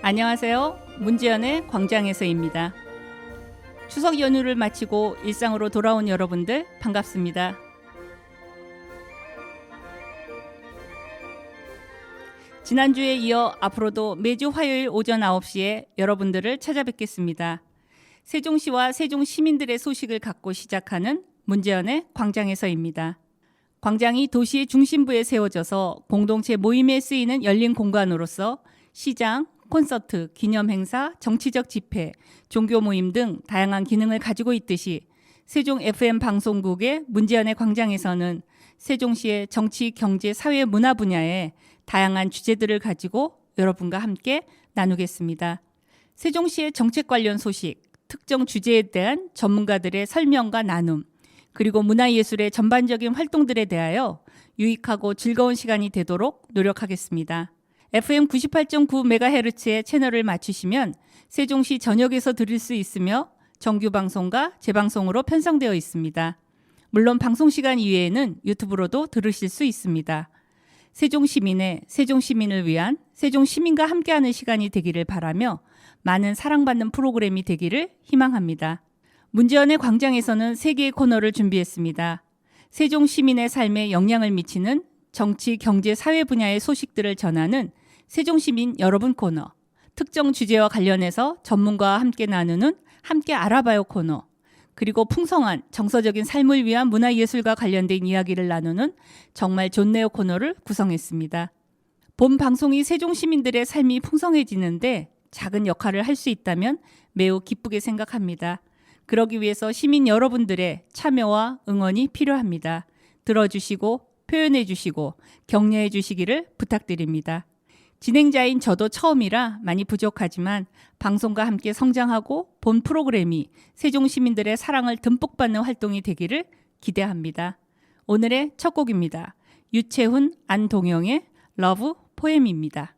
안녕하세요. 문지연의 광장에서입니다. 추석 연휴를 마치고 일상으로 돌아온 여러분들 반갑습니다. 지난주에 이어 앞으로도 매주 화요일 오전 9시에 여러분들을 찾아뵙겠습니다. 세종시와 세종 시민들의 소식을 갖고 시작하는 문지연의 광장에서입니다. 광장이 도시의 중심부에 세워져서 공동체 모임에 쓰이는 열린 공간으로서 시장, 콘서트, 기념행사, 정치적 집회, 종교 모임 등 다양한 기능을 가지고 있듯이 세종 FM 방송국의 문지연의 광장에서는 세종시의 정치, 경제, 사회, 문화 분야에 다양한 주제들을 가지고 여러분과 함께 나누겠습니다. 세종시의 정책 관련 소식, 특정 주제에 대한 전문가들의 설명과 나눔, 그리고 문화예술의 전반적인 활동들에 대하여 유익하고 즐거운 시간이 되도록 노력하겠습니다. FM 98.9MHz의 채널을 맞추시면 세종시 전역에서 들을 수 있으며 정규 방송과 재방송으로 편성되어 있습니다. 물론 방송 시간 이외에는 유튜브로도 들으실 수 있습니다. 세종시민의 세종시민을 위한 세종시민과 함께하는 시간이 되기를 바라며 많은 사랑받는 프로그램이 되기를 희망합니다. 문지연의 광장에서는 3개의 코너를 준비했습니다. 세종시민의 삶에 영향을 미치는 정치, 경제, 사회 분야의 소식들을 전하는 세종시민 여러분 코너, 특정 주제와 관련해서 전문가와 함께 나누는 함께 알아봐요 코너, 그리고 풍성한 정서적인 삶을 위한 문화예술과 관련된 이야기를 나누는 정말 좋네요 코너를 구성했습니다. 본 방송이 세종시민들의 삶이 풍성해지는데 작은 역할을 할 수 있다면 매우 기쁘게 생각합니다. 그러기 위해서 시민 여러분들의 참여와 응원이 필요합니다. 들어주시고 표현해 주시고 격려해 주시기를 부탁드립니다. 진행자인 저도 처음이라 많이 부족하지만 방송과 함께 성장하고 본 프로그램이 세종시민들의 사랑을 듬뿍 받는 활동이 되기를 기대합니다. 오늘의 첫 곡입니다. 유채훈, 안동영의 러브 포엠입니다.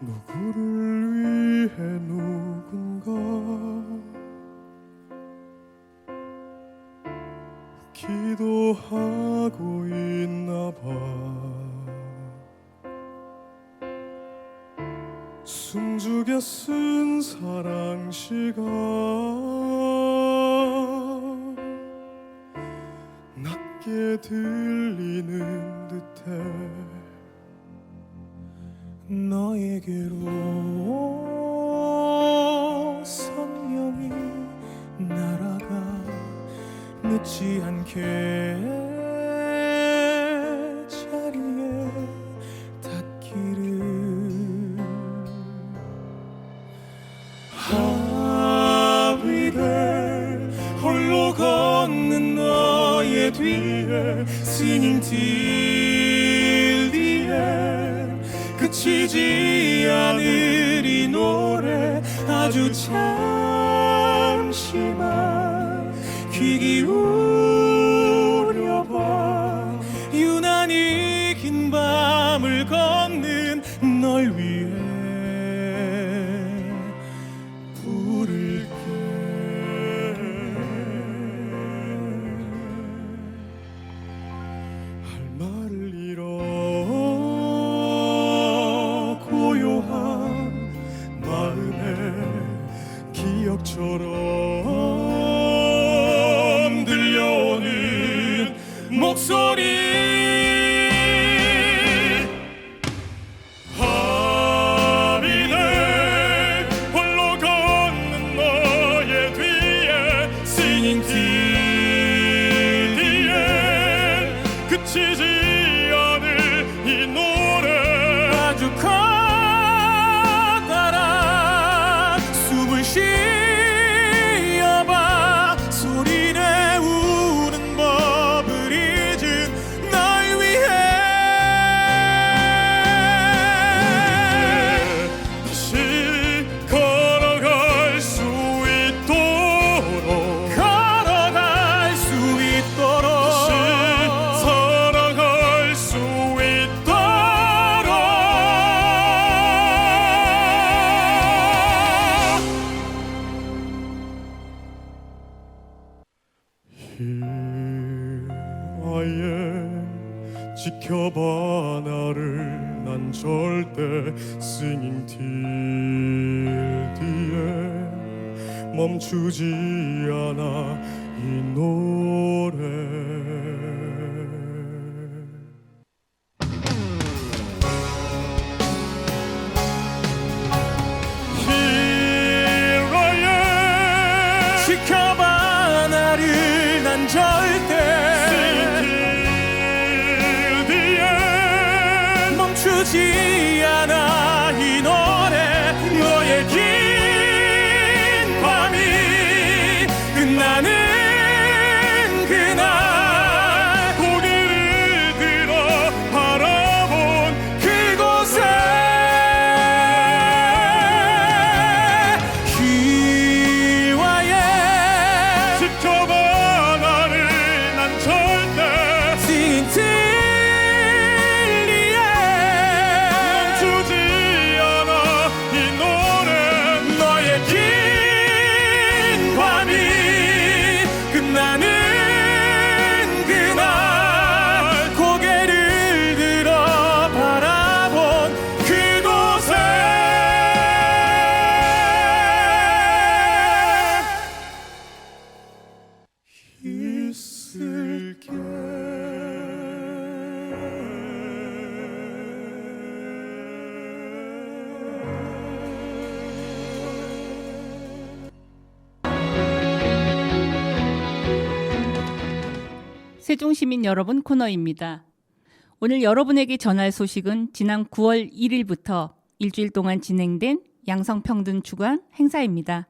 누구를 위해 누군가 기도하고 있나 봐. 숨죽여 쓴 사랑시가 낮게 들리는 듯해 너에게로 선명히 날아가 늦지 않게 자리에 닿기를. 하위를 홀로 걷는 너의 뒤에 스님들 뒤에 그치지 않을 이 노래 아주 잠시만 귀 기울여봐. 유난히 긴 밤을 걷는 널 위해 부를게. 할 말을 잃어 고요한 마음에 기억처럼 들려오는 목소리. 하비네 홀로 걷는 너의 뒤에 스님들 뒤에 그치지 않을 이 노래 아주 커다란 숨을 쉬어봐. 소리내 우는 법을 잊은 아예 지켜봐 나를 난 절대 singing till the end 멈추지 않아 이 노래 Here I am 지켜봐 나를 난 절대 멈추지 않아 이 노래 너의 긴 밤이 끝나는 그날 고개를 들어 바라본 그곳에 Here I am 지켜봐 나를 난 절대 Singing 나는 그날 고개를 들어 바라본 그곳에 있을게 세종시민 여러분 코너입니다. 오늘 여러분에게 전할 소식은 지난 9월 1일부터 일주일 동안 진행된 양성평등 주간 행사입니다.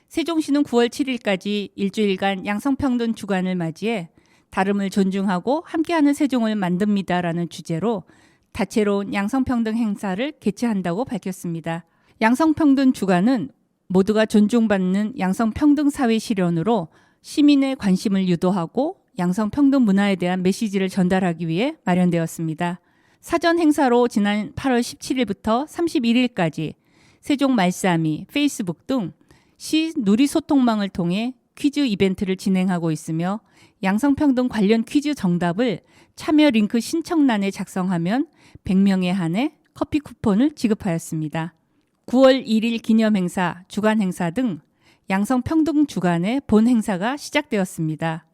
세종시는 9월 7일까지 일주일간 양성평등 주간을 맞이해 다름을 존중하고 함께하는 세종을 만듭니다라는 주제로 다채로운 양성평등 행사를 개최한다고 밝혔습니다. 양성평등 주간은 모두가 존중받는 양성평등 사회 실현으로 시민의 관심을 유도하고 양성평등 문화에 대한 메시지를 전달하기 위해 마련되었습니다. 사전 행사로 지난 8월 17일부터 31일까지 세종 말싸미, 페이스북 등 시 누리 소통망을 통해 퀴즈 이벤트를 진행하고 있으며 양성평등 관련 퀴즈 정답을 참여 링크 신청란에 작성하면 100명에 한해 커피 쿠폰을 지급하였습니다. 9월 1일 기념행사, 주간행사 등 양성평등 주간의 본 행사가 시작되었습니다.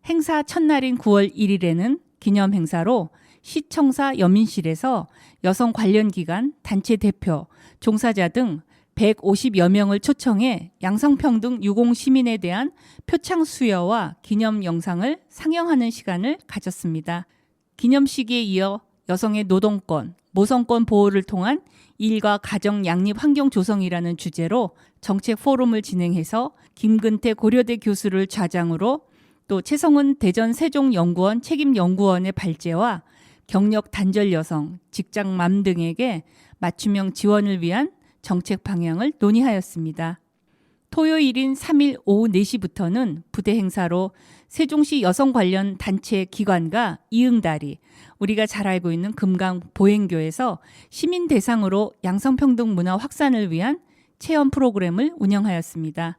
행사 첫날인 9월 1일에는 기념 행사로 시청사 여민실에서 여성 관련 기관, 단체 대표, 종사자 등 150여 명을 초청해 양성평등 유공 시민에 대한 표창 수여와 기념 영상을 상영하는 시간을 가졌습니다. 기념식에 이어 여성의 노동권, 모성권 보호를 통한 일과 가정 양립 환경 조성이라는 주제로 정책 포럼을 진행해서 김근태 고려대 교수를 좌장으로 또 최성은 대전 세종연구원 책임연구원의 발제와 경력 단절 여성, 직장맘 등에게 맞춤형 지원을 위한 정책 방향을 논의하였습니다. 토요일인 3일 오후 4시부터는 부대 행사로 세종시 여성 관련 단체 기관과 이응다리, 우리가 잘 알고 있는 금강 보행교에서 시민 대상으로 양성평등 문화 확산을 위한 체험 프로그램을 운영하였습니다.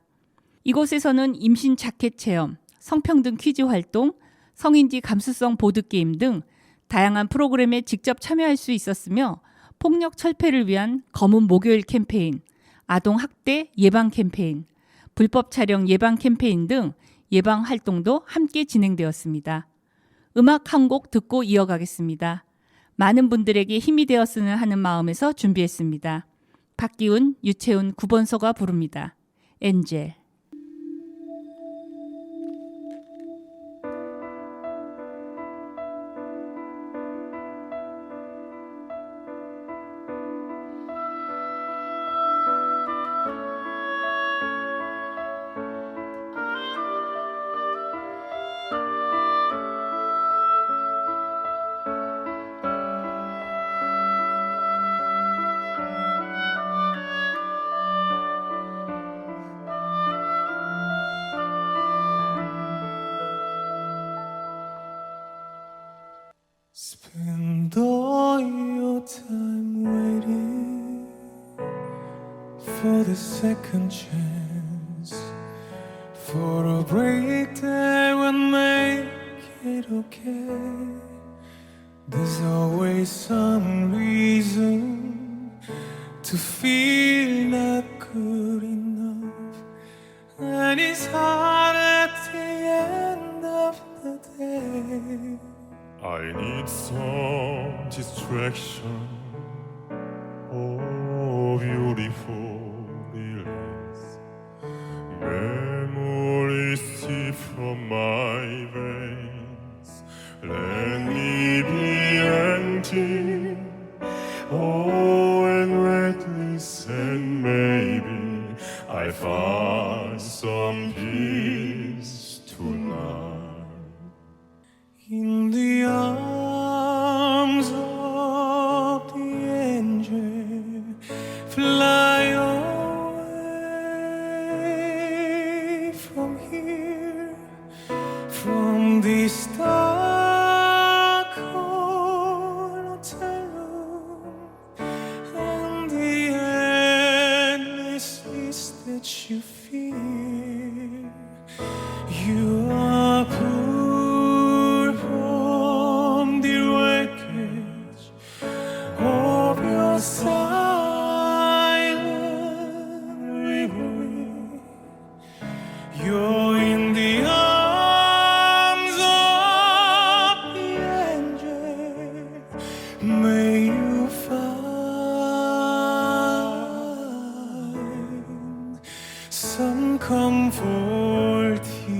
이곳에서는 임신 자켓 체험, 성평등 퀴즈 활동, 성인지 감수성 보드게임 등 다양한 프로그램에 직접 참여할 수 있었으며 폭력 철폐를 위한 검은 목요일 캠페인, 아동 학대 예방 캠페인, 불법 촬영 예방 캠페인 등 예방 활동도 함께 진행되었습니다. 음악 한 곡 듣고 이어가겠습니다. 많은 분들에게 힘이 되었으면 하는 마음에서 준비했습니다. 박기훈, 유채훈, 9번서가 부릅니다. 엔젤. Spend all your time waiting for the second chance, for a break that will it okay. There's always some reason to feel not good enough, and it's hard at the end of the day. I need some distraction. Oh, beautiful release. Memories seep from my veins. Let me be empty. Oh, and reckless, and maybe I find some peace tonight. In the arms of the angel, fly away from here, from this dark hotel room, and the endlessness that you fear. You are pulled from the wreckage of your silent reverie. You're in the arms of the angel. May you find some comfort here.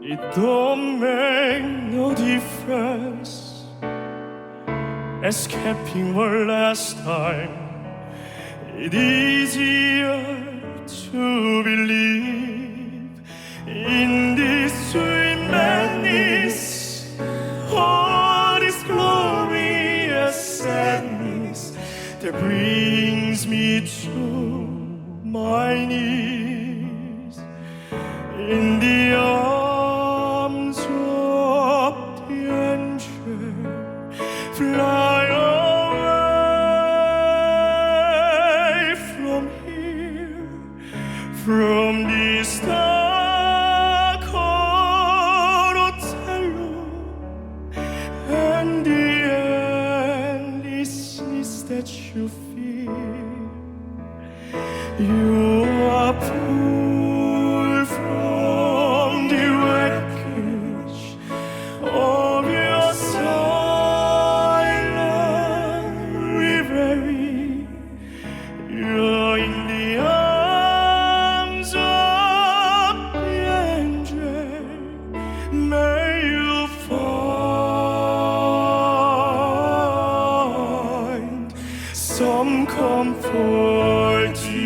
It don't make no difference escaping one last time. It's easier to believe in this sweet madness, all this glorious sadness that brings me to my knees. In the arms of the angel, fly away from here, from this dark hotel room, and the endlessness that you feel. You are pulled from the wreckage of your silent reverie. You're in the arms of the angel. May you find some comfort here.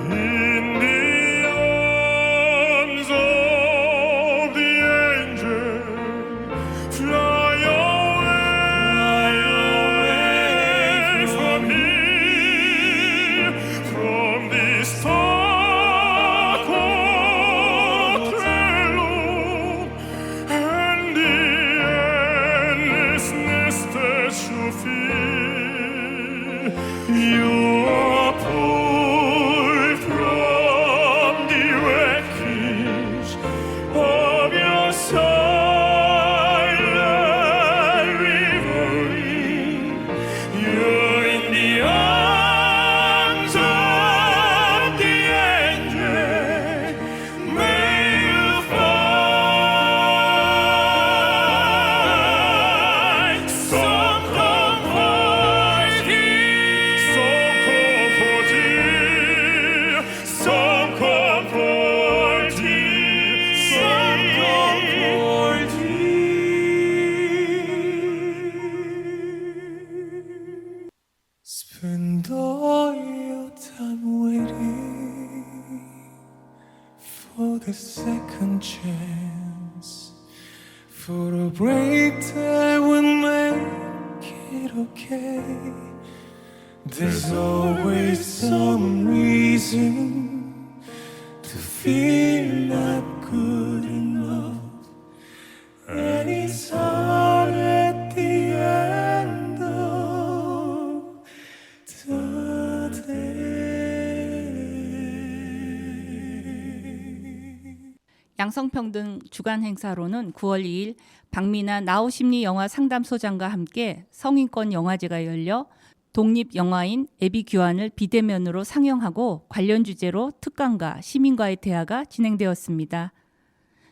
In the arms of the angel, fly away from here, from this dark hotel room, and the endlessness that you feel. You are pulled from the wreckage of your silent reverie. You're in the arms of the angel. May you find some comfort here, some comfort here, some comfort here, some comfort here. Spend all your time waiting for the second chance, for a break that would make it okay. There's always some reason to feel not good enough, and it's harder 양성평등 주간 행사로는 9월 2일 박미나 나우심리 영화 상담소장과 함께 성인권 영화제가 열려 독립영화인 애비 규환을 비대면으로 상영하고 관련 주제로 특강과 시민과의 대화가 진행되었습니다.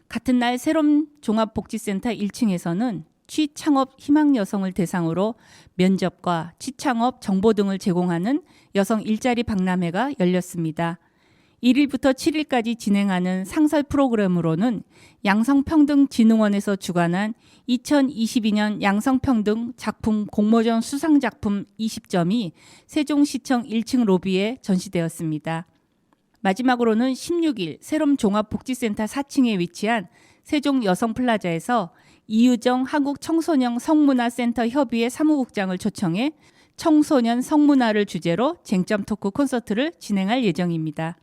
같은 날 새롬 종합복지센터 1층에서는 취창업 희망 여성을 대상으로 면접과 취창업 정보 등을 제공하는 여성 일자리 박람회가 열렸습니다. 1일부터 7일까지 진행하는 상설 프로그램으로는 양성평등진흥원에서 주관한 2022년 양성평등 작품 공모전 수상작품 20점이 세종시청 1층 로비에 전시되었습니다. 마지막으로는 16일 새롬 종합복지센터 4층에 위치한 세종 여성플라자에서 이유정 한국청소년 성문화센터 협의회 사무국장을 초청해 청소년 성문화를 주제로 쟁점 토크 콘서트를 진행할 예정입니다.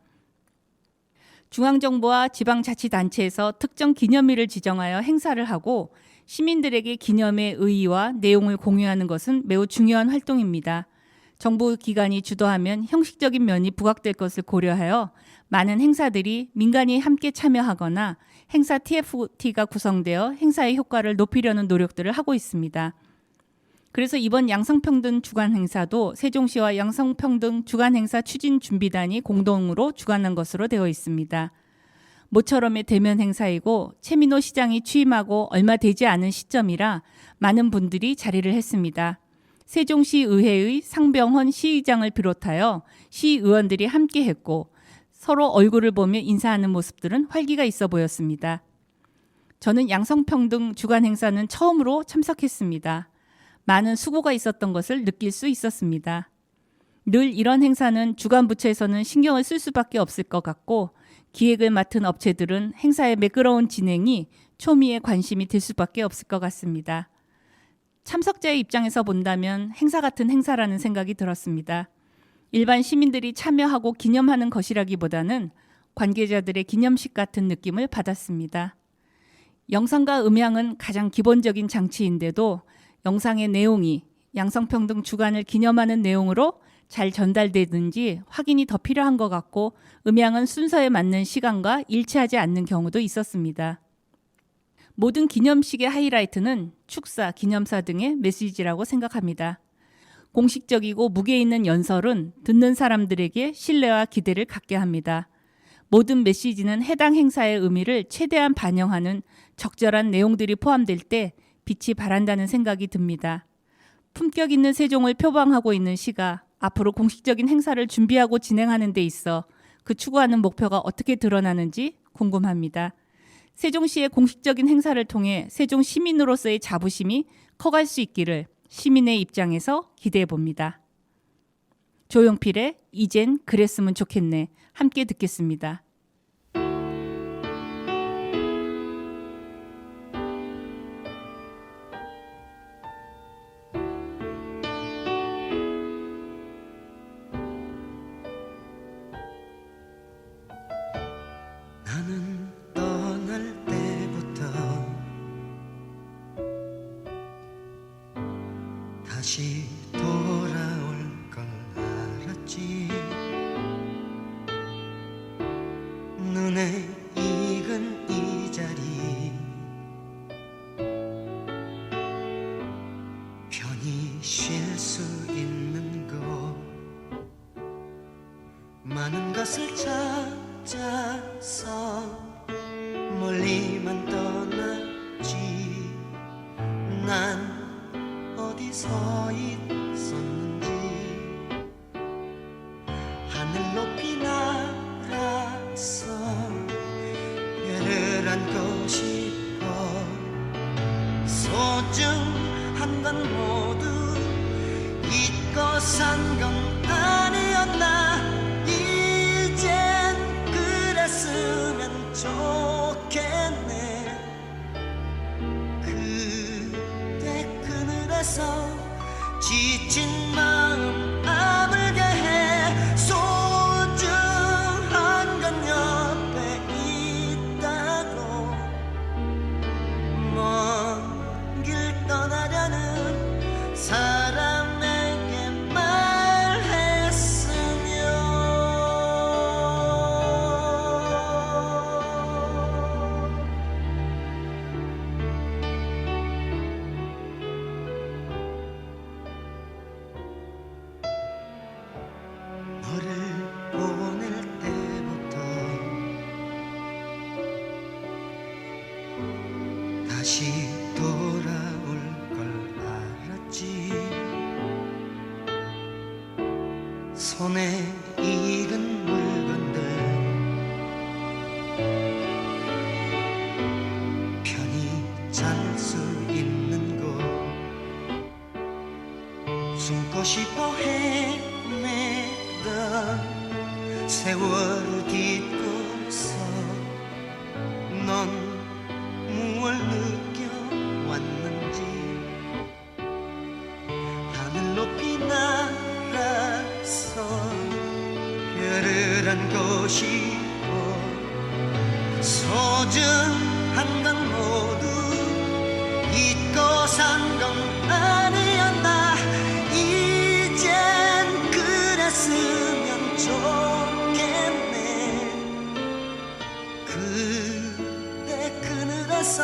중앙정부와 지방자치단체에서 특정 기념일을 지정하여 행사를 하고 시민들에게 기념의 의의와 내용을 공유하는 것은 매우 중요한 활동입니다. 정부 기관이 주도하면 형식적인 면이 부각될 것을 고려하여 많은 행사들이 민간이 함께 참여하거나 행사 TFT가 구성되어 행사의 효과를 높이려는 노력들을 하고 있습니다. 그래서 이번 양성평등 주간 행사도 세종시와 양성평등 주간 행사 추진 준비단이 공동으로 주관한 것으로 되어 있습니다. 모처럼의 대면 행사이고 최민호 시장이 취임하고 얼마 되지 않은 시점이라 많은 분들이 자리를 했습니다. 세종시 의회의 상병헌 시의장을 비롯하여 시의원들이 함께 했고 서로 얼굴을 보며 인사하는 모습들은 활기가 있어 보였습니다. 저는 양성평등 주간 행사는 처음으로 참석했습니다. 많은 수고가 있었던 것을 느낄 수 있었습니다. 늘 이런 행사는 주간 부처에서는 신경을 쓸 수밖에 없을 것 같고 기획을 맡은 업체들은 행사의 매끄러운 진행이 초미의 관심이 될 수밖에 없을 것 같습니다. 참석자의 입장에서 본다면 행사 같은 행사라는 생각이 들었습니다. 일반 시민들이 참여하고 기념하는 것이라기보다는 관계자들의 기념식 같은 느낌을 받았습니다. 영상과 음향은 가장 기본적인 장치인데도 영상의 내용이 양성평등 주간을 기념하는 내용으로 잘 전달되든지 확인이 더 필요한 것 같고 음향은 순서에 맞는 시간과 일치하지 않는 경우도 있었습니다. 모든 기념식의 하이라이트는 축사, 기념사 등의 메시지라고 생각합니다. 공식적이고 무게 있는 연설은 듣는 사람들에게 신뢰와 기대를 갖게 합니다. 모든 메시지는 해당 행사의 의미를 최대한 반영하는 적절한 내용들이 포함될 때 빛이 발한다는 생각이 듭니다. 품격 있는 세종을 표방하고 있는 시가 앞으로 공식적인 행사를 준비하고 진행하는 데 있어 그 추구하는 목표가 어떻게 드러나는지 궁금합니다. 세종시의 공식적인 행사를 통해 세종 시민으로서의 자부심이 커갈 수 있기를 시민의 입장에서 기대해 봅니다. 조용필의 이젠 그랬으면 좋겠네. 함께 듣겠습니다. 나는 떠날 때부터 다시 돌아올 걸 알았지. 눈에 익은 이 자리 편히 쉴 수 있는 곳 많은 것을 찾아서 멀리만 떠났지. 난 어디 서 있었는지 하늘 높이 날아서 별을 안고 싶어. 소중한 건 모두 잊고 산 건 아니었나. 이젠 그랬으면 좋겠네. 그대 그늘에서 지친 마음 아물게 해. 소중한 건 옆에 있다고. 먼 길 떠나려는 사람에게 말했으면 다시 돌아올 걸 알았지. 손에 익은 물건들 편히 잘 수 있는 곳 숨고 싶어 헤매던 세월을 딛고서 넌 무얼 느껴왔는지. 하늘 높이 날아서 별을 안고 싶어. 소중한 건 모두 잊고 산 건 아니었나. 이젠 그랬으면 좋겠네. 그대 그늘에서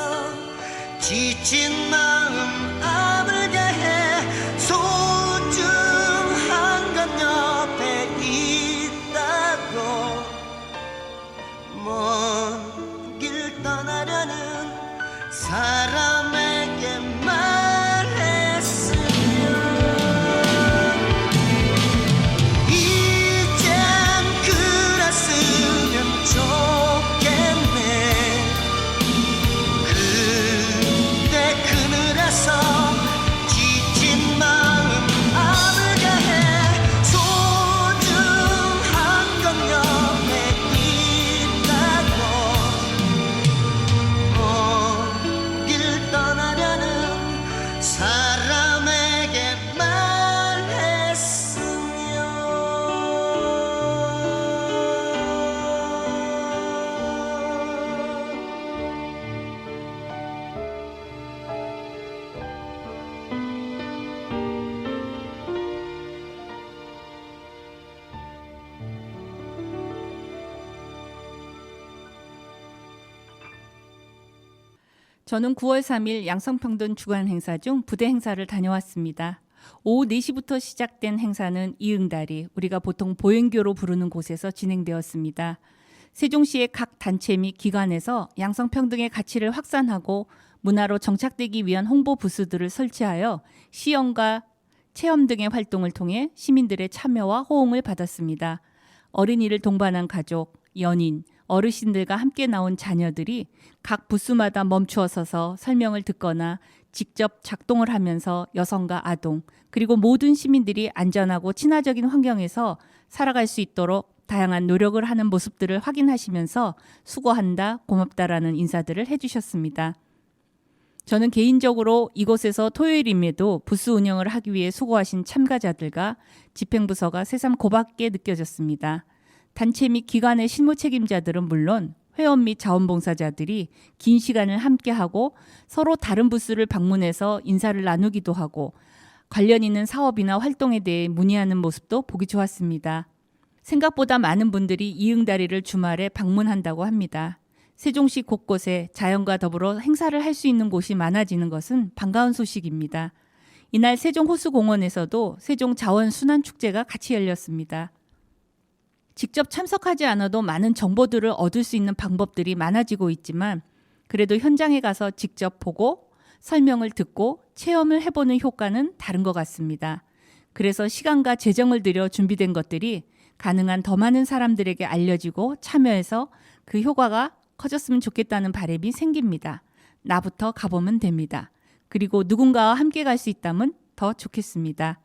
지친 마음 아물게 해. 소중한 건 옆에 있다고. 먼 길 떠나려는 사람에게 말했으면. 이젠 그랬으면 좋겠네. 그대 그늘에서 지친 마음 아물게 해. 소중한 건 옆에 있다고. 먼 길 떠나려는 사람에게 말했으면. 저는 9월 3일 양성평등 주간 행사 중 부대 행사를 다녀왔습니다. 오후 4시부터 시작된 행사는 이응다리, 우리가 보통 보행교로 부르는 곳에서 진행되었습니다. 세종시의 각 단체 및 기관에서 양성평등의 가치를 확산하고 문화로 정착되기 위한 홍보 부스들을 설치하여 시연과 체험 등의 활동을 통해 시민들의 참여와 호응을 받았습니다. 어린이를 동반한 가족, 연인, 어르신들과 함께 나온 자녀들이 각 부스마다 멈추어 서서 설명을 듣거나 직접 작동을 하면서 여성과 아동, 그리고 모든 시민들이 안전하고 친화적인 환경에서 살아갈 수 있도록 다양한 노력을 하는 모습들을 확인하시면서 수고한다, 고맙다라는 인사들을 해주셨습니다. 저는 개인적으로 이곳에서 토요일임에도 부스 운영을 하기 위해 수고하신 참가자들과 집행부서가 새삼 고맙게 느껴졌습니다. 단체 및 기관의 실무 책임자들은 물론 회원 및 자원봉사자들이 긴 시간을 함께하고 서로 다른 부스를 방문해서 인사를 나누기도 하고 관련 있는 사업이나 활동에 대해 문의하는 모습도 보기 좋았습니다. 생각보다 많은 분들이 이응다리를 주말에 방문한다고 합니다. 세종시 곳곳에 자연과 더불어 행사를 할 수 있는 곳이 많아지는 것은 반가운 소식입니다. 이날 세종호수공원에서도 세종자원순환축제가 같이 열렸습니다. 직접 참석하지 않아도 많은 정보들을 얻을 수 있는 방법들이 많아지고 있지만 그래도 현장에 가서 직접 보고 설명을 듣고 체험을 해보는 효과는 다른 것 같습니다. 그래서 시간과 재정을 들여 준비된 것들이 가능한 더 많은 사람들에게 알려지고 참여해서 그 효과가 커졌으면 좋겠다는 바람이 생깁니다. 나부터 가보면 됩니다. 그리고 누군가와 함께 갈 수 있다면 더 좋겠습니다.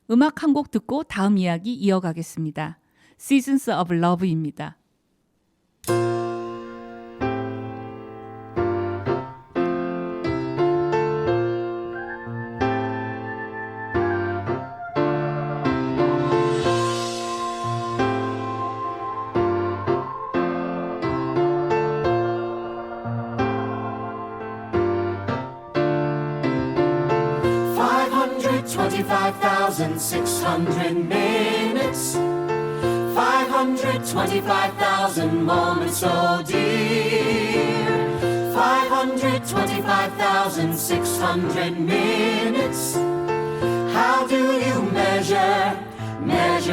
음악 한 곡 듣고 다음 이야기 이어가겠습니다. Seasons of Love입니다. $525,600 minutes, 525,000 moments, oh dear. 525,600 minutes. How do you measure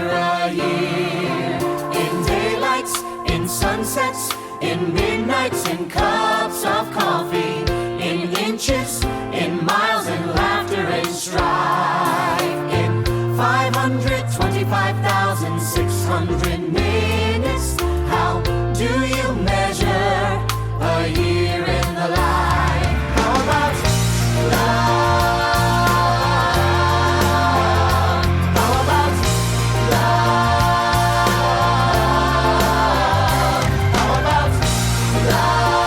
a year? In daylights, in sunsets, in midnights, in cups of coffee, in inches, in miles, in laughter and strife, in 525,600 minutes. How do you measure a year in the life? How about love? How about love? How about love?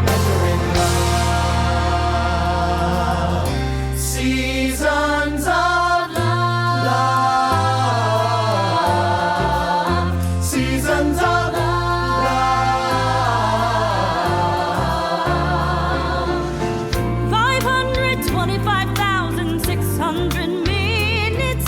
Measuring love. Seasons of love. Seasons of love. 525,600 minutes,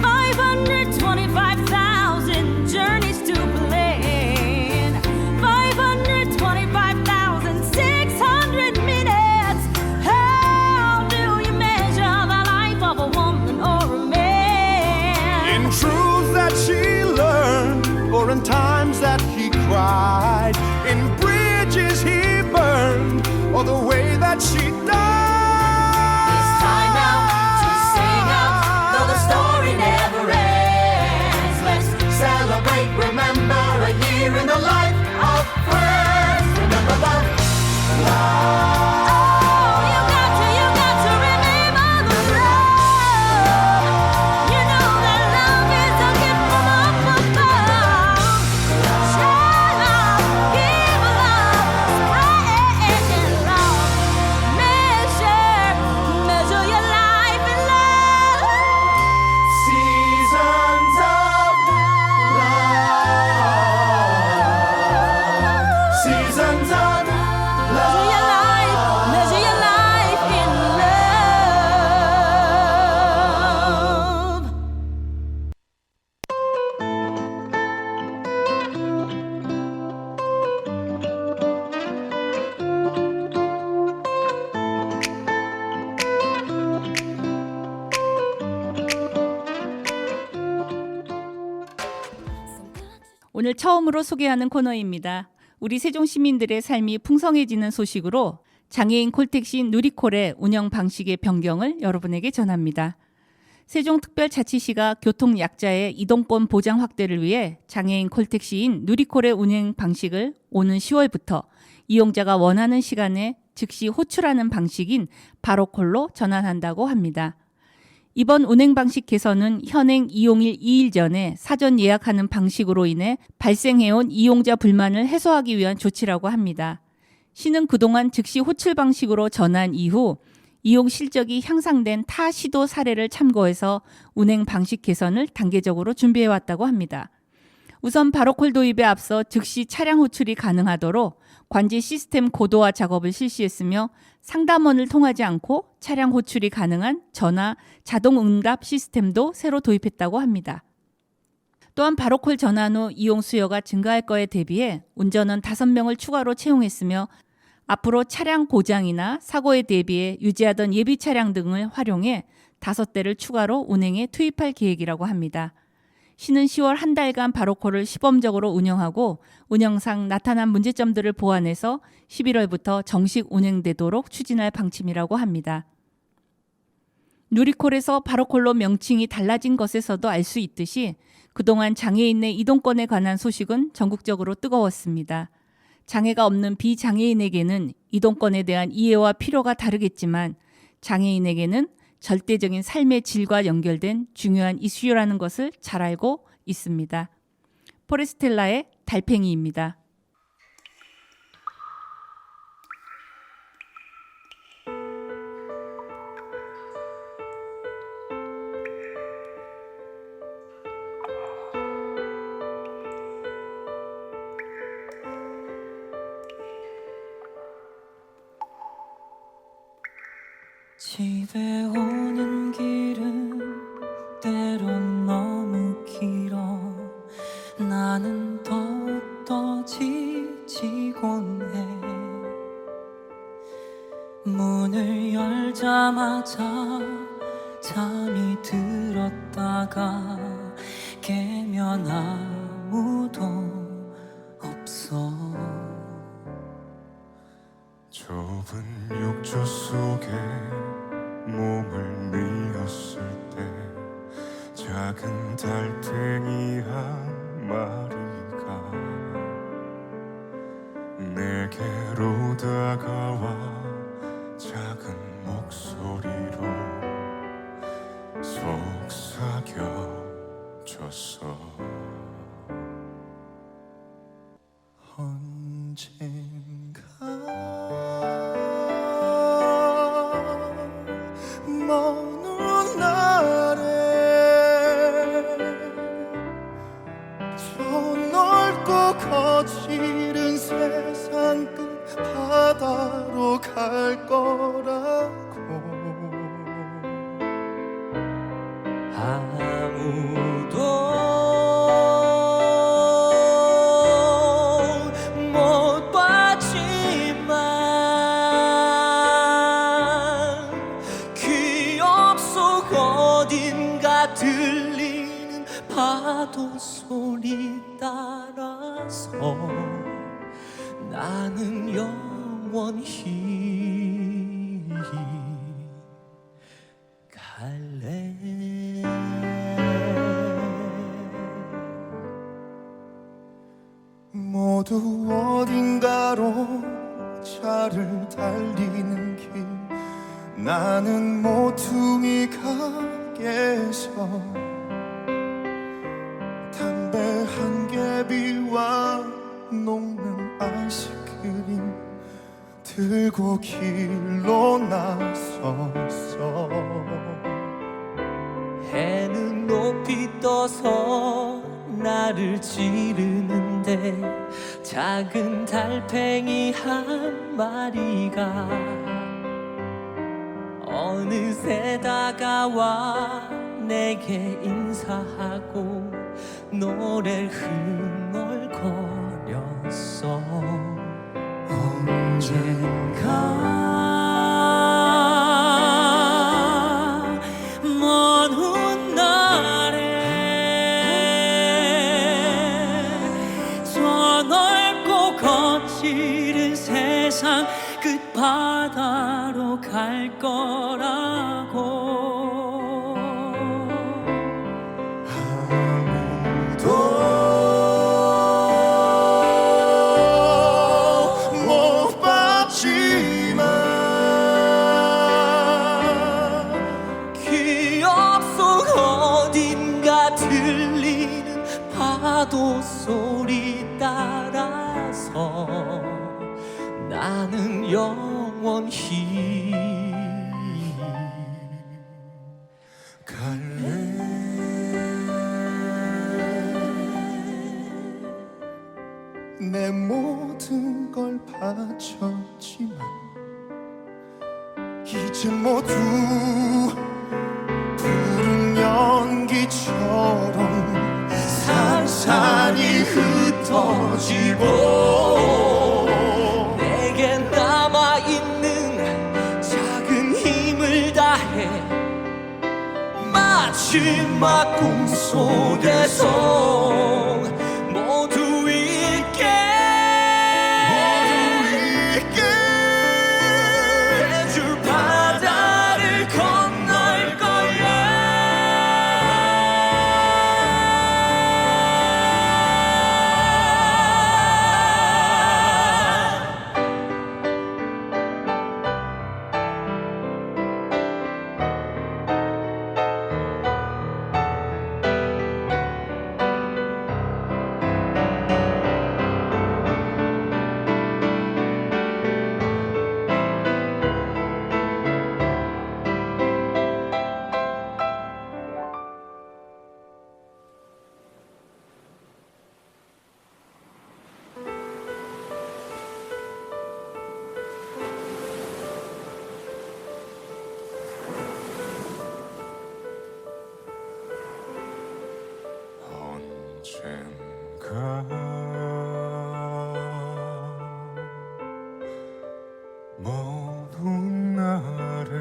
525,000 journeys to plan, 525,600 minutes. How do you measure the life of a woman or a man? In truths that she learned, or in times that he cried, in bridges he burned, or the way that she died. It's time now to sing out, though the story never ends. Let's celebrate, remember a year in the life of friends. Remember love, love. You got to remember the love. You know that love is a gift from up above. Share love, give love, spread love. Measure your life in love. Seasons of love. Seasons of Measure your life in love. 오늘 처음으로 소개하는 코너입니다. 우리 세종 시민들의 삶이 풍성해지는 소식으로 장애인 콜택시 누리콜의 운영 방식의 변경을 여러분에게 전합니다. 세종특별자치시가 교통약자의 이동권 보장 확대를 위해 장애인 콜택시인 누리콜의 운행 방식을 오는 10월부터 이용자가 원하는 시간에 즉시 호출하는 방식인 바로콜로 전환한다고 합니다. 이번 운행 방식 개선은 현행 이용일 2일 전에 사전 예약하는 방식으로 인해 발생해온 이용자 불만을 해소하기 위한 조치라고 합니다. 시는 그동안 즉시 호출 방식으로 전환 이후 이용 실적이 향상된 타 시도 사례를 참고해서 운행 방식 개선을 단계적으로 준비해왔다고 합니다. 우선 바로콜 도입에 앞서 즉시 차량 호출이 가능하도록 관제 시스템 고도화 작업을 실시했으며 상담원을 통하지 않고 차량 호출이 가능한 전화 자동 응답 시스템도 새로 도입했다고 합니다. 또한 바로콜 전환 후 이용 수요가 증가할 거에 대비해 운전원 5명을 추가로 채용했으며 앞으로 차량 고장이나 사고에 대비해 유지하던 예비 차량 등을 활용해 5대를 추가로 운행에 투입할 계획이라고 합니다. 시는 10월 한 달간 바로콜을 시범적으로 운영하고 운영상 나타난 문제점들을 보완해서 11월부터 정식 운행되도록 추진할 방침이라고 합니다. 누리콜에서 바로콜로 명칭이 달라진 것에서도 알 수 있듯이 그동안 장애인의 이동권에 관한 소식은 전국적으로 뜨거웠습니다. 장애가 없는 비장애인에게는 이동권에 대한 이해와 필요가 다르겠지만 장애인에게는 절대적인 삶의 질과 연결된 중요한 이슈라는 것을 잘 알고 있습니다. 포레스텔라의 달팽이입니다. 집에 오는 길은 때론 너무 길어. 나는 더욱더 지치곤 해. 문을 열자마자 잠이 들었다가 깨면 아무도 없어. 좁은 욕조 속에 몸을 미었을 때 작은 달팽이 한 마리가 내게로 다가와 작은 목소리로 속삭여줬어. 언젠가 먼 날에 저 넓고 거칠은 세상 끝 바다로 갈 거라고. 아무도 못 봤지만 기억 속 어딘가 들리는 파도 소리 따라서 나는 영원히 갈래. 모두 어딘가로 차를 달리는 길, 나는 모퉁이 가게에서 담배 한 개비와 녹는 아이스크림 들고 길로 나섰어. 해는 높이 떠서 나를 찌르는데 작은 달팽이 한 마리가 어느새 다가와 내게 인사하고 노래를 흥얼거렸어. 언젠가 먼 훗날에 저 넓고 거칠은 세상 끝바다로 갈 거라고. 못 봤지만 기억 속 어딘가 들리는 파도 소리 따라서 나는 영원히 갈래. 내 모든 걸 바쳤지만 이제 모두 푸른 연기처럼 산산이 흩어지고 내게 남아있는 작은 힘을 다해 마지막 꿈속에서 모두 잊게 해줄 바다를 건널 거야. 언젠가 먼 날에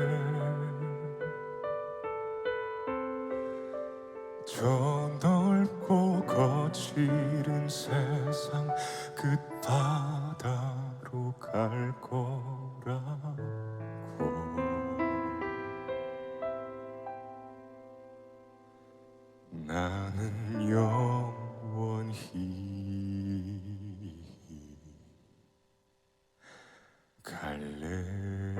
저 넓고 거칠은 바다로 갈 거라고 나는 영원히 갈래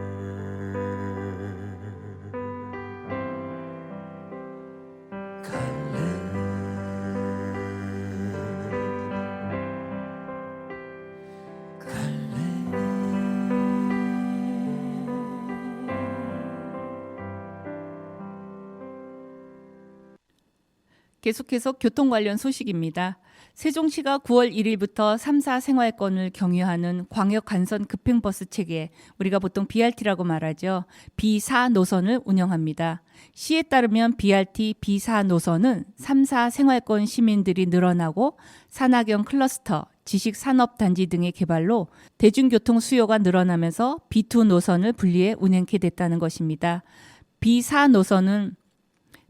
계속해서 교통 관련 소식입니다. 세종시가 9월 1일부터 3사 생활권을 경유하는 광역 간선 급행버스 체계, 우리가 보통 BRT라고 말하죠. B4 노선을 운영합니다. 시에 따르면 BRT B4 노선은 3사 생활권 시민들이 늘어나고 산악형 클러스터, 지식산업단지 등의 개발로 대중교통 수요가 늘어나면서 B2 노선을 분리해 운행케 됐다는 것입니다. B4 노선은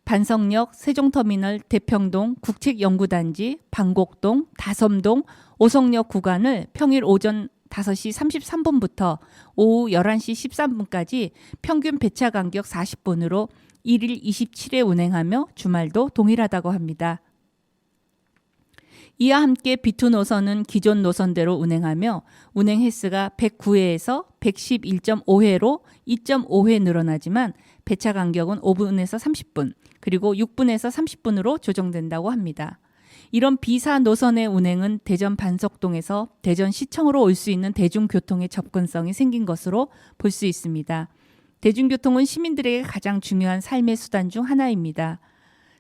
반석역, 세종터미널, 대평동, 국책연구단지, 방곡동, 다섬동, 오성역 구간을 평일 오전 5시 33분부터 오후 11시 13분까지 평균 배차 간격 40분으로 1일 27회 운행하며 주말도 동일하다고 합니다. 이와 함께 B2 노선은 기존 노선대로 운행하며 운행 횟수가 109회에서 111.5회로 2.5회 늘어나지만 배차 간격은 5분에서 30분, 그리고 6분에서 30분으로 조정된다고 합니다. 이런 B4 노선의 운행은 대전 반석동에서 대전시청으로 올 수 있는 대중교통의 접근성이 생긴 것으로 볼 수 있습니다. 대중교통은 시민들에게 가장 중요한 삶의 수단 중 하나입니다.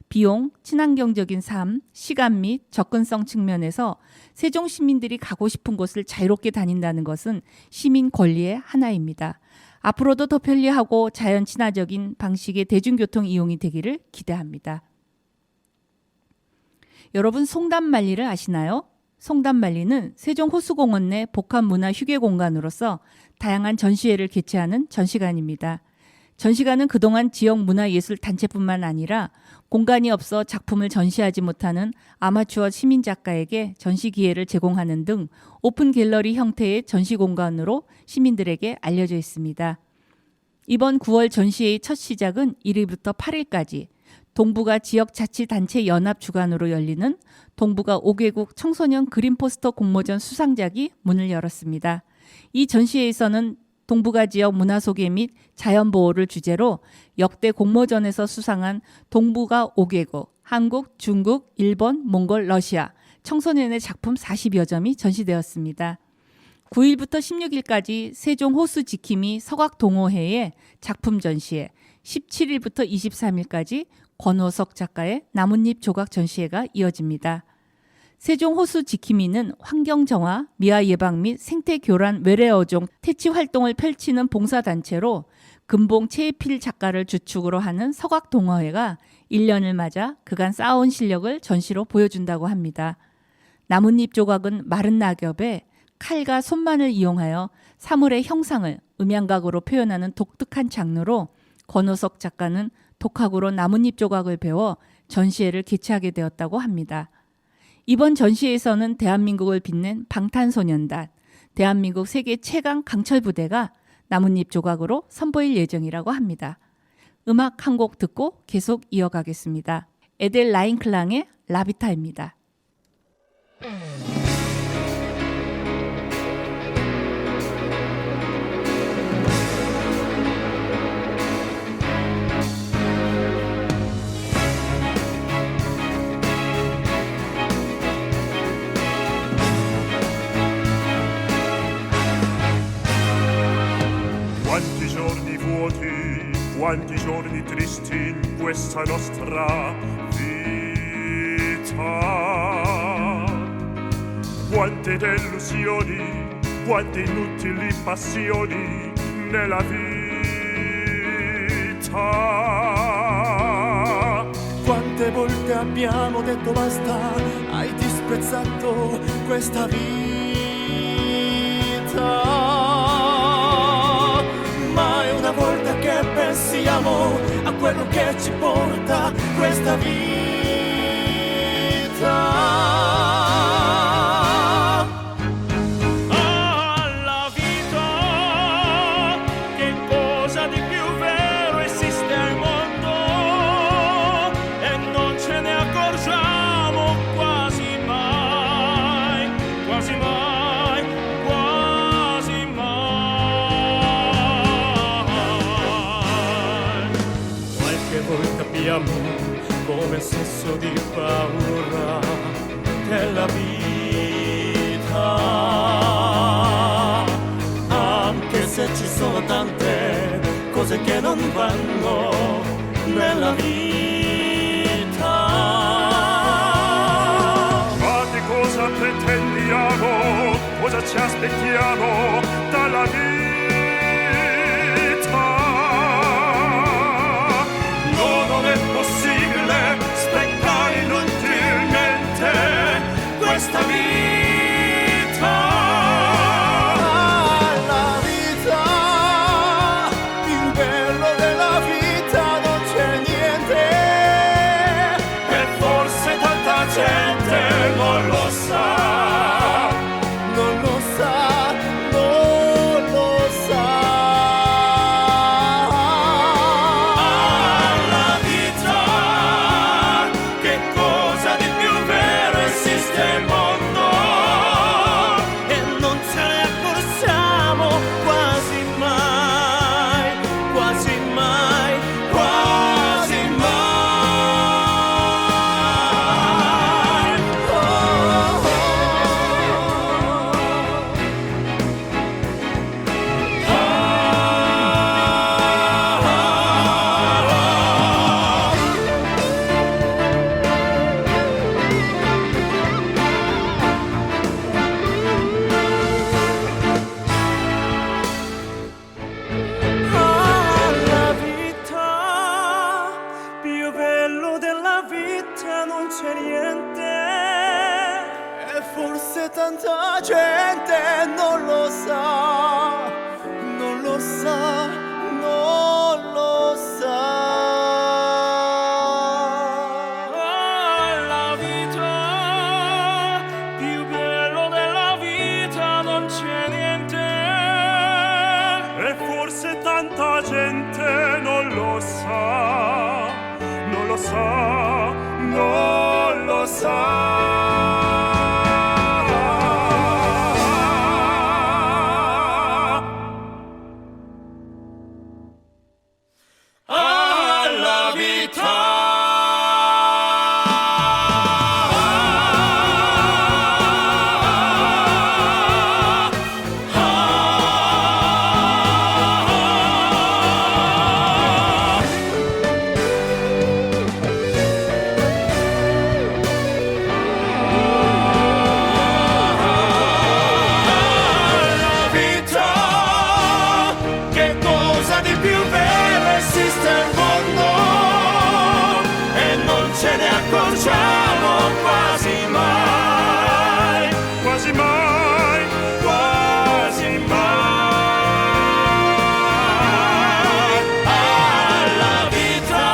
비용, 친환경적인 삶, 시간 및 접근성 측면에서 세종 시민들이 가고 싶은 곳을 자유롭게 다닌다는 것은 시민 권리의 하나입니다. 앞으로도 더 편리하고 자연 친화적인 방식의 대중교통 이용이 되기를 기대합니다. 여러분, 송담만리를 아시나요? 송담만리는 세종호수공원 내 복합문화 휴게 공간으로서 다양한 전시회를 개최하는 전시관입니다. 전시관은 그동안 지역 문화예술단체뿐만 아니라 공간이 없어 작품을 전시하지 못하는 아마추어 시민작가에게 전시 기회를 제공하는 등 오픈 갤러리 형태의 전시 공간으로 시민들에게 알려져 있습니다. 이번 9월 전시회의 첫 시작은 1일부터 8일까지 동북아 지역자치단체 연합 주관으로 열리는 동북아 5개국 청소년 그린포스터 공모전 수상작이 문을 열었습니다. 이 전시회에서는 동북아 지역 문화 소개 및 자연 보호를 주제로 역대 공모전에서 수상한 동북아 5개국, 한국, 중국, 일본, 몽골, 러시아 청소년의 작품 40여 점이 전시되었습니다. 9일부터 16일까지 세종 호수 지킴이 서각동호회의 작품 전시회, 17일부터 23일까지 권호석 작가의 나뭇잎 조각 전시회가 이어집니다. 세종 호수 지킴이는 환경 정화, 미화 예방 및 생태 교란 외래 어종 퇴치 활동을 펼치는 봉사단체로 금봉 최필 작가를 주축으로 하는 서각동호회가 1년을 맞아 그간 쌓아온 실력을 전시로 보여준다고 합니다. 나뭇잎 조각은 마른 낙엽에 칼과 손만을 이용하여 사물의 형상을 음양각으로 표현하는 독특한 장르로 권호석 작가는 독학으로 나뭇잎 조각을 배워 전시회를 개최하게 되었다고 합니다. 이번 전시회에서는 대한민국을 빛낸 방탄소년단, 대한민국 세계 최강 강철부대가 나뭇잎 조각으로 선보일 예정이라고 합니다. 음악 한 곡 듣고 계속 이어가겠습니다. 에델 라인클랑의 라비타입니다. Quanti giorni vuoti, quanti giorni tristi in questa nostra vita. Quante delusioni, quante inutili passioni nella vita. Quante volte abbiamo detto basta, hai disprezzato questa vita. Ma è una volta che pensiamo a quello che ci porta questa vita. momento di paura della vita, anche se ci sono tante cose che non vanno nella vita. Ma che cosa pretendiamo? Cosa ci aspettiamo dalla vita? No, non è possibile sprecare inutilmente questa vita. La vita, più bello della vita non c'è niente. E forse tanta gente non lo sa. Non lo sa, non lo sa. La vita, che cosa di più vero esiste al mondo, e non ce ne accorgiamo quasi mai, quasi mai, quasi mai. La vita, più bello della vita non c'è niente. E forse tanta gente non lo sa, non lo sa, non lo sa. La vita, più bello della vita non c'è niente. E forse tanta gente non lo sa, non lo sa, non lo sa. Alla vita. Che cosa di più vero esiste al mondo, e non ce ne accorgiamo quasi mai, Quasi mai, quasi mai. Alla vita,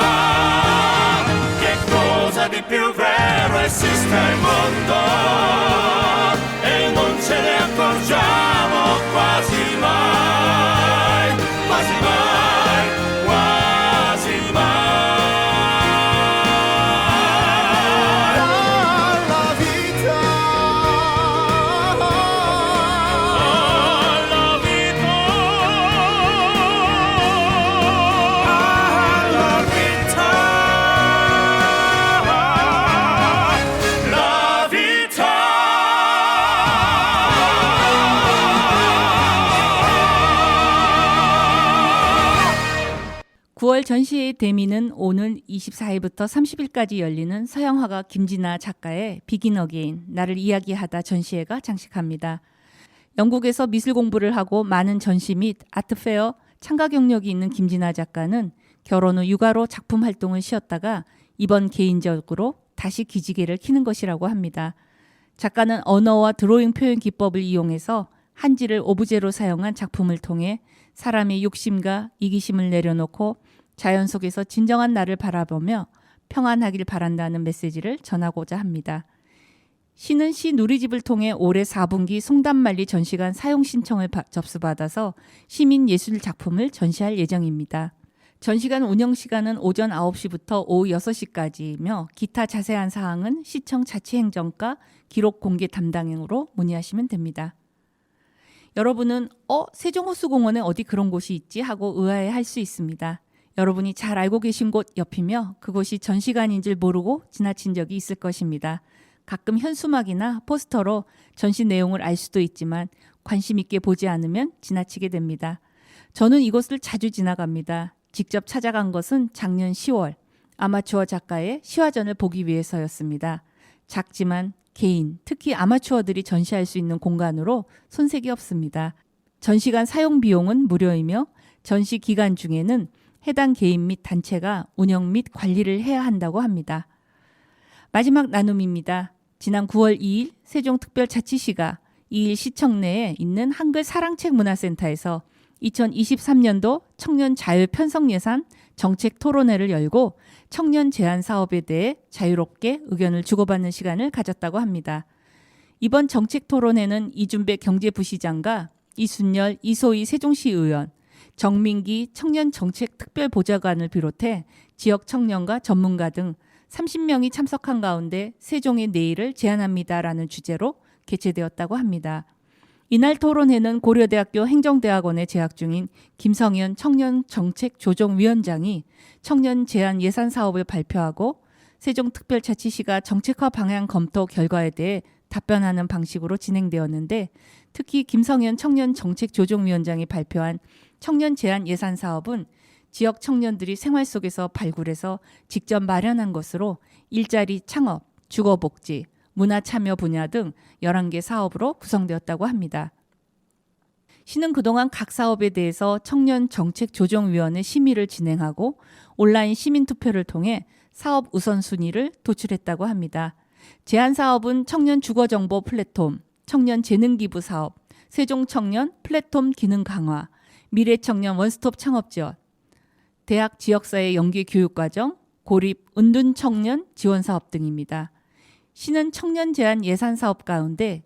che cosa di più vero esiste al mondo, e non ce ne accorgiamo quasi mai, quasi mai, quasi mai. La vita, La vita, la vita. 9월 전시회의 대미는 오는 24일부터 30일까지 열리는 서양화가 김진아 작가의 비긴 어게인, 나를 이야기하다 전시회가 장식합니다. 영국에서 미술 공부를 하고 많은 전시 및 아트페어 참가 경력이 있는 김진아 작가는 결혼 후 육아로 작품 활동을 쉬었다가 이번 개인적으로 다시 기지개를 켜는 것이라고 합니다. 작가는 언어와 드로잉 표현 기법을 이용해서 한지를 오브제로 사용한 작품을 통해 사람의 욕심과 이기심을 내려놓고 자연 속에서 진정한 나를 바라보며 평안하길 바란다는 메시지를 전하고자 합니다. 시는 시 누리집을 통해 올해 4분기 송담만리 전시관 사용 신청을 접수받아서 시민 예술 작품을 전시할 예정입니다. 전시관 운영 시간은 오전 9시부터 오후 6시까지이며 기타 자세한 사항은 시청 자치행정과 기록 공개 담당으로 문의하시면 됩니다. 여러분은 세종호수공원에 어디 그런 곳이 있지 하고 의아해할 수 있습니다. 여러분이 잘 알고 계신 곳 옆이며 그곳이 전시관인 줄 모르고 지나친 적이 있을 것입니다. 가끔 현수막이나 포스터로 전시 내용을 알 수도 있지만 관심 있게 보지 않으면 지나치게 됩니다. 저는 이곳을 자주 지나갑니다. 직접 찾아간 것은 작년 10월 아마추어 작가의 시화전을 보기 위해서였습니다. 작지만 개인, 특히 아마추어들이 전시할 수 있는 공간으로 손색이 없습니다. 전시관 사용 비용은 무료이며 전시 기간 중에는 해당 개인 및 단체가 운영 및 관리를 해야 한다고 합니다. 마지막 나눔입니다. 지난 9월 2일 세종특별자치시가 2일 시청 내에 있는 한글 사랑책 문화센터에서 2023년도 청년 자율 편성 예산 정책 토론회를 열고 청년 제안 사업에 대해 자유롭게 의견을 주고받는 시간을 가졌다고 합니다. 이번 정책 토론회는 이준배 경제부시장과 이순열, 이소희 세종시 의원, 정민기 청년정책특별보좌관을 비롯해 지역 청년과 전문가 등 30명이 참석한 가운데 세종의 내일을 제안합니다라는 주제로 개최되었다고 합니다. 이날 토론회는 고려대학교 행정대학원에 재학 중인 김성현 청년정책조정위원장이 청년 제안 예산 사업을 발표하고 세종특별자치시가 정책화 방향 검토 결과에 대해 답변하는 방식으로 진행되었는데 특히 김성현 청년정책조정위원장이 발표한 청년 제안 예산 사업은 지역 청년들이 생활 속에서 발굴해서 직접 마련한 것으로 일자리 창업, 주거복지, 문화참여 분야 등 11개 사업으로 구성되었다고 합니다. 시는 그동안 각 사업에 대해서 청년정책조정위원회 심의를 진행하고 온라인 시민투표를 통해 사업 우선순위를 도출했다고 합니다. 제안 사업은 청년 주거정보 플랫폼, 청년 재능기부 사업, 세종청년 플랫폼 기능 강화, 미래청년 원스톱 창업지원, 대학 지역사회 연계 교육과정, 고립 은둔 청년 지원 사업 등입니다. 시는 청년 제안 예산 사업 가운데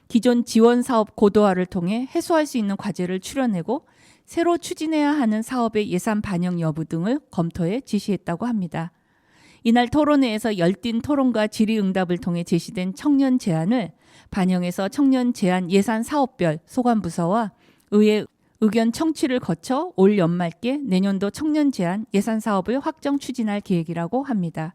기존 지원 사업 고도화를 통해 해소할 수 있는 과제를 추려내고 새로 추진해야 하는 사업의 예산 반영 여부 등을 검토해 지시했다고 합니다. 이날 토론회에서 열띤 토론과 질의응답을 통해 제시된 청년 제안을 반영해서 청년 제안 예산 사업별 소관부서와 의회 의견 청취를 거쳐 올 연말께 내년도 청년 제안 예산 사업을 확정 추진할 계획이라고 합니다.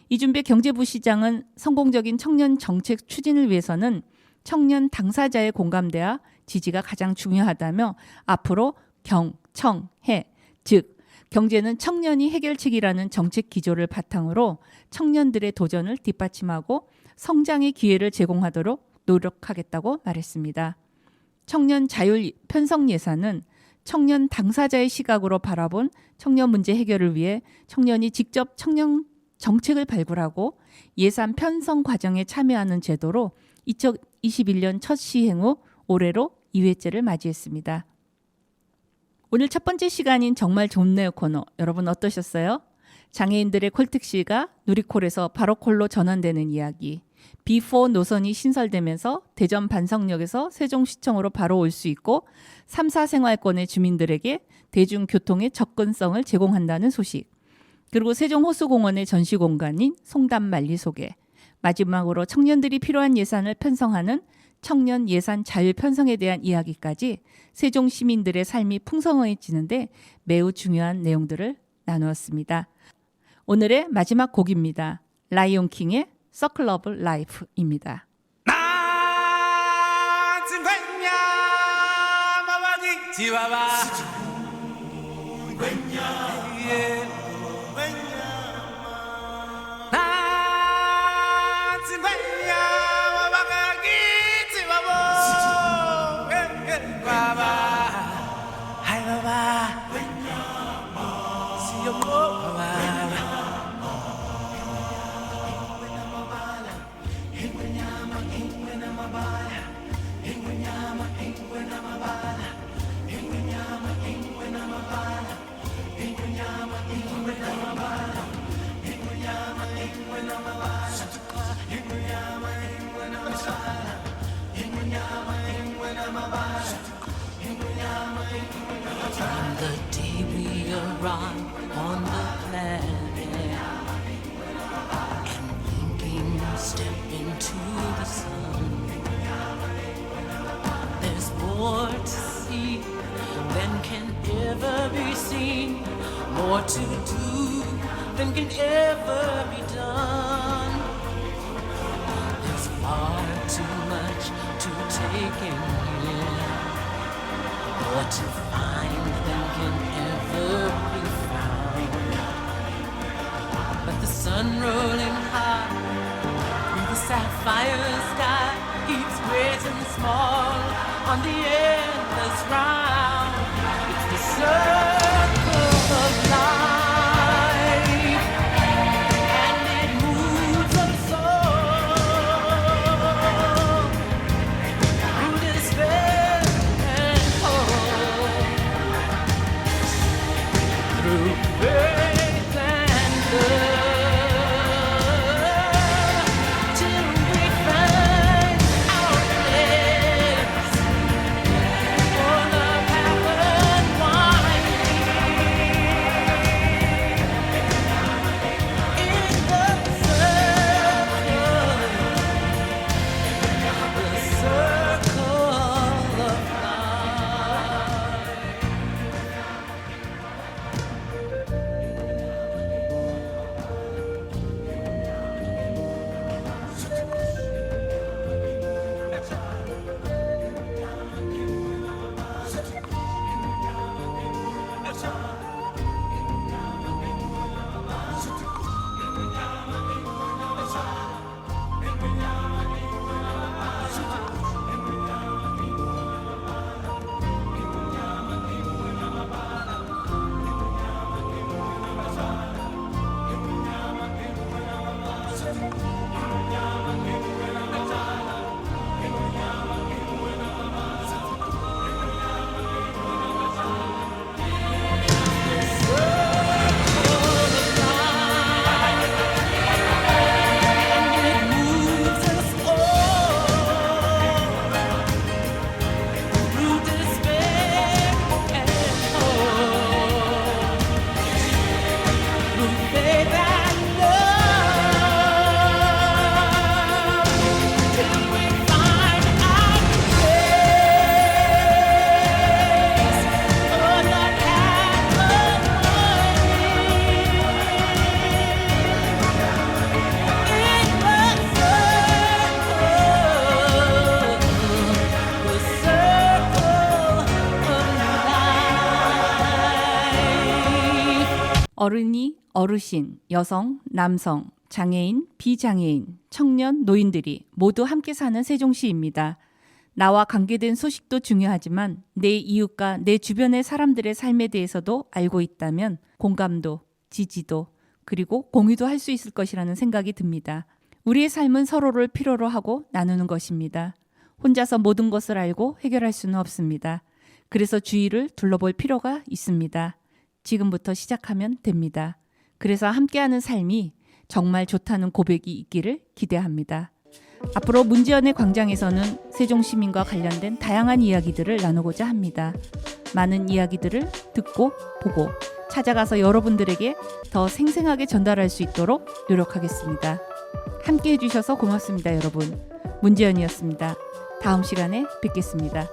이준배 경제부시장은 성공적인 청년 정책 추진을 위해서는 청년 당사자의 공감대와 지지가 가장 중요하다며 앞으로 경, 청, 해, 즉 경제는 청년이 해결책이라는 정책 기조를 바탕으로 청년들의 도전을 뒷받침하고 성장의 기회를 제공하도록 노력하겠다고 말했습니다. 청년 자율 편성 예산은 청년 당사자의 시각으로 바라본 청년 문제 해결을 위해 청년이 직접 청년 정책을 발굴하고 예산 편성 과정에 참여하는 제도로 2021년 첫 시행 후 올해로 2회째를 맞이했습니다. 오늘 첫 번째 시간인 정말 좋네요 코너 여러분 어떠셨어요? 장애인들의 콜택시가 누리콜에서 바로 콜로 전환되는 이야기, B4 노선이 신설되면서 대전 반석역에서 세종시청으로 바로 올 수 있고 3, 4생활권의 주민들에게 대중교통의 접근성을 제공한다는 소식, 그리고 세종호수공원의 전시공간인 송담만리 소개, 마지막으로 청년들이 필요한 예산을 편성하는 청년 예산 자율 편성에 대한 이야기까지 세종 시민들의 삶이 풍성해지는데 매우 중요한 내용들을 나누었습니다. 오늘의 마지막 곡입니다. 라이온킹의 Circle of Life입니다. From the day we arrive on the planet and blinking step into the sun, there's more to see than can ever be seen, more to do than can ever be done. There's far too much to take in here, more to find than can ever be found. But the sun rolling high through the sapphire sky keeps great and small on the endless round. It's the circle of life, and it moves us all through despair and hope, through faith and love, till we find our place for the path unwinding in the circle of life. 어른이, 어르신, 여성, 남성, 장애인, 비장애인, 청년, 노인들이 모두 함께 사는 세종시입니다. 나와 관계된 소식도 중요하지만 내 이웃과 내 주변의 사람들의 삶에 대해서도 알고 있다면 공감도, 지지도, 그리고 공유도 할 수 있을 것이라는 생각이 듭니다. 우리의 삶은 서로를 필요로 하고 나누는 것입니다. 혼자서 모든 것을 알고 해결할 수는 없습니다. 그래서 주위를 둘러볼 필요가 있습니다. 지금부터 시작하면 됩니다. 그래서 함께하는 삶이 정말 좋다는 고백이 있기를 기대합니다. 앞으로 문제연의 광장에서는 세종시민과 관련된 다양한 이야기들을 나누고자 합니다. 많은 이야기들을 듣고 보고 찾아가서 여러분들에게 더 생생하게 전달할 수 있도록 노력하겠습니다. 함께 해주셔서 고맙습니다, 여러분. 문제연이었습니다. 다음 시간에 뵙겠습니다.